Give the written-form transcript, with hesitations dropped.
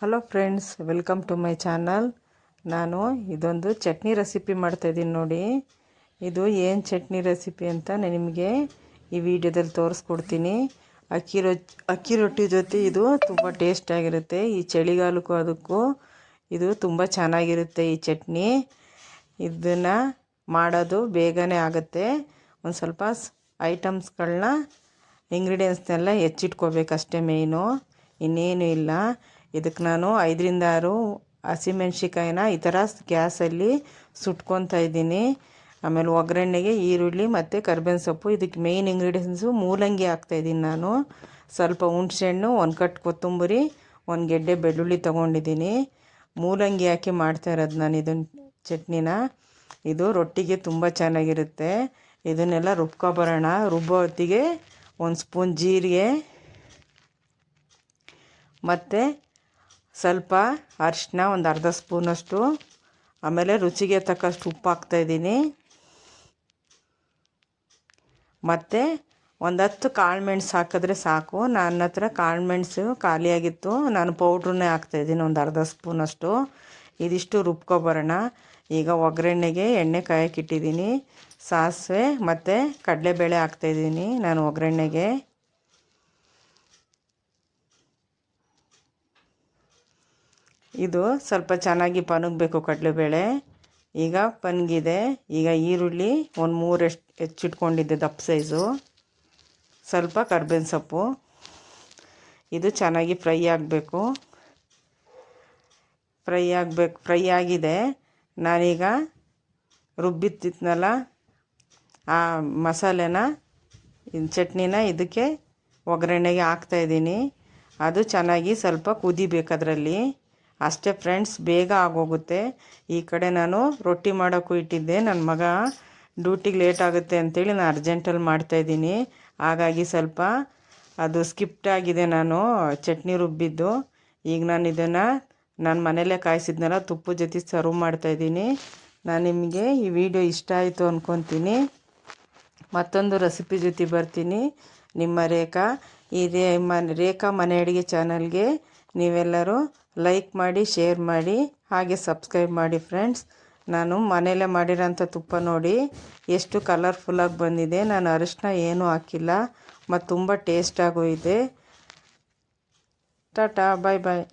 Hello friends, welcome to my channel. ನಾನು ಇದೊಂದು chutney recipe ಮಾಡ್ತಾಯಿದ್ದೀನಿ ನೋಡಿ. ಇದು ಏನು ಚಟ್ನಿ ರೆಸಿಪಿ ಅಂತ ನಾನು ನಿಮಗೆ ಈ ವಿಡಿಯೋದಲ್ಲಿ ತೋರಿಸ್ಕೊಡ್ತೀನಿ. ಅಕ್ಕಿ ರೊಟ್ಟಿ ಜೊತೆ ಇದು ತುಂಬ ಟೇಸ್ಟಾಗಿರುತ್ತೆ. ಈ ಚಳಿಗಾಲಕ್ಕೂ ಅದಕ್ಕೂ ಇದು ತುಂಬ ಚೆನ್ನಾಗಿರುತ್ತೆ ಈ ಚಟ್ನಿ. ಇದನ್ನು ಮಾಡೋದು ಬೇಗನೆ ಆಗುತ್ತೆ. ಒಂದು ಸ್ವಲ್ಪ ಐಟಮ್ಸ್ಗಳನ್ನ ಇಂಗ್ರೀಡಿಯೆಂಟ್ಸ್ನೆಲ್ಲ ಹೆಚ್ಚಿಟ್ಕೋಬೇಕಷ್ಟೇ ಮೇಯ್ನು, ಇನ್ನೇನು ಇಲ್ಲ. ಇದಕ್ಕೆ ನಾನು 5 6 ಹಸಿಮೆಣ್ಸಿಕಾಯಿನ ಈ ಥರ ಗ್ಯಾಸಲ್ಲಿ ಸುಟ್ಕೊತಾ ಇದ್ದೀನಿ. ಆಮೇಲೆ ಒಗ್ಗರಣೆಗೆ ಈರುಳ್ಳಿ ಮತ್ತು ಕರ್ಬೇವಿನ ಸೊಪ್ಪು, ಇದಕ್ಕೆ ಮೇಯ್ನ್ ಇಂಗ್ರೀಡಿಯೆಂಟ್ಸು ಮೂಲಂಗಿ ಹಾಕ್ತಾಯಿದ್ದೀನಿ ನಾನು. ಸ್ವಲ್ಪ ಹುಣಸೆಹಣ್ಣು, 1 ಕಟ್ ಕೊತ್ತಂಬರಿ, 1 ಗೆಡ್ಡೆ ಬೆಳ್ಳುಳ್ಳಿ ತೊಗೊಂಡಿದ್ದೀನಿ. ಮೂಲಂಗಿ ಹಾಕಿ ಮಾಡ್ತಾಯಿರೋದು ನಾನು ಇದನ್ನು ಚಟ್ನಿನ. ಇದು ರೊಟ್ಟಿಗೆ ತುಂಬ ಚೆನ್ನಾಗಿರುತ್ತೆ. ಇದನ್ನೆಲ್ಲ ರುಬ್ಕೊಬರೋಣ. ರುಬ್ಬೋ ಹೊತ್ತಿಗೆ 1 ಸ್ಪೂನ್ ಜೀರಿಗೆ ಮತ್ತು ಸ್ವಲ್ಪ ಅರಿಶಿನ, ಒಂದು ಅರ್ಧ ಸ್ಪೂನಷ್ಟು, ಆಮೇಲೆ ರುಚಿಗೆ ತಕ್ಕಷ್ಟು ಉಪ್ಪು ಹಾಕ್ತಾಯಿದ್ದೀನಿ. ಮತ್ತು 10 ಕಾಳುಮೆಣ್ಸು ಹಾಕಿದ್ರೆ ಸಾಕು. ನನ್ನ ಹತ್ರ ಕಾಳುಮೆಣ್ಸು ಖಾಲಿಯಾಗಿತ್ತು, ನಾನು ಪೌಡ್ರನ್ನೇ ಹಾಕ್ತಾಯಿದ್ದೀನಿ, ಒಂದು ಅರ್ಧ ಸ್ಪೂನಷ್ಟು. ಇದಿಷ್ಟು ರುಬ್ಕೊಬರೋಣ. ಈಗ ಒಗ್ಗರಣೆಗೆ ಎಣ್ಣೆ ಕಾಯಕ್ಕಿಟ್ಟಿದ್ದೀನಿ. ಸಾಸಿವೆ ಮತ್ತು ಕಡಲೆಬೇಳೆ ಹಾಕ್ತಾಯಿದ್ದೀನಿ ನಾನು ಒಗ್ಗರಣೆಗೆ. ಇದು ಸ್ವಲ್ಪ ಚೆನ್ನಾಗಿ ಪನಗಬೇಕು ಕಡಲೆಬೇಳೆ. ಈಗ ಪನಗಿದೆ. ಈಗ ಈರುಳ್ಳಿ 1 3 ಹೆಚ್ಚಿಟ್ಕೊಂಡಿದ್ದೆ ದಪ್ಪ ಸೈಜು, ಸ್ವಲ್ಪ ಕರ್ಬೇವಿನ ಸೊಪ್ಪು. ಇದು ಚೆನ್ನಾಗಿ ಫ್ರೈ ಆಗಬೇಕು. ಫ್ರೈ ಆಗಿದೆ. ನಾನೀಗ ರುಬ್ಬಿತ್ತಿದ್ನಲ್ಲ ಆ ಮಸಾಲೆನ, ಚಟ್ನಿನ ಇದಕ್ಕೆ ಒಗ್ಗರಣೆಗೆ ಹಾಕ್ತಾಯಿದ್ದೀನಿ. ಅದು ಚೆನ್ನಾಗಿ ಸ್ವಲ್ಪ ಕುದಿಬೇಕು ಅದರಲ್ಲಿ. ಅಷ್ಟೇ ಫ್ರೆಂಡ್ಸ್, ಬೇಗ ಆಗೋಗುತ್ತೆ. ಈ ಕಡೆ ನಾನು ರೊಟ್ಟಿ ಮಾಡೋಕ್ಕೂ ಇಟ್ಟಿದ್ದೆ. ನನ್ನ ಮಗ ಡ್ಯೂಟಿಗೆ ಲೇಟ್ ಆಗುತ್ತೆ ಅಂಥೇಳಿ ನಾನು ಅರ್ಜೆಂಟಲ್ಲಿ ಮಾಡ್ತಾಯಿದ್ದೀನಿ. ಹಾಗಾಗಿ ಸ್ವಲ್ಪ ಅದು ಸ್ಕಿಪ್ಟ್ ಆಗಿದೆ ನಾನು ಚಟ್ನಿ ರುಬ್ಬಿದ್ದು. ಈಗ ನಾನು ಇದನ್ನು ನಾನು ಮನೆಯಲ್ಲೇ ಕಾಯಿಸಿದ್ನಲ್ಲ ತುಪ್ಪದ ಜೊತೆ ಸರ್ವ್ ಮಾಡ್ತಾಯಿದ್ದೀನಿ. ನಾನು ನಿಮಗೆ ಈ ವಿಡಿಯೋ ಇಷ್ಟ ಆಯಿತು ಅಂದ್ಕೊತೀನಿ. ಮತ್ತೊಂದು ರೆಸಿಪಿ ಜೊತೆ ಬರ್ತೀನಿ. ನಿಮ್ಮ ರೇಖಾ. ಈ ರೇಖಾ ಮನೆ ಅಡುಗೆ ಚಾನಲ್ಗೆ ನೀವೆಲ್ಲರೂ ಲೈಕ್ ಮಾಡಿ, ಶೇರ್ ಮಾಡಿ, ಹಾಗೆ ಸಬ್ಸ್ಕ್ರೈಬ್ ಮಾಡಿ ಫ್ರೆಂಡ್ಸ್. ನಾನು ಮನೆಯಲ್ಲೇ ಮಾಡಿರೋಂಥ ತುಪ್ಪ ನೋಡಿ ಎಷ್ಟು ಕಲರ್ಫುಲ್ಲಾಗಿ ಬಂದಿದೆ. ನಾನು ಅರಿಶಿನ ಏನೂ ಹಾಕಿಲ್ಲ ಮತ್ತು ತುಂಬ ಟೇಸ್ಟಾಗೂ ಇದೆ. ಟಾಟಾ, ಬಾಯ್ ಬಾಯ್.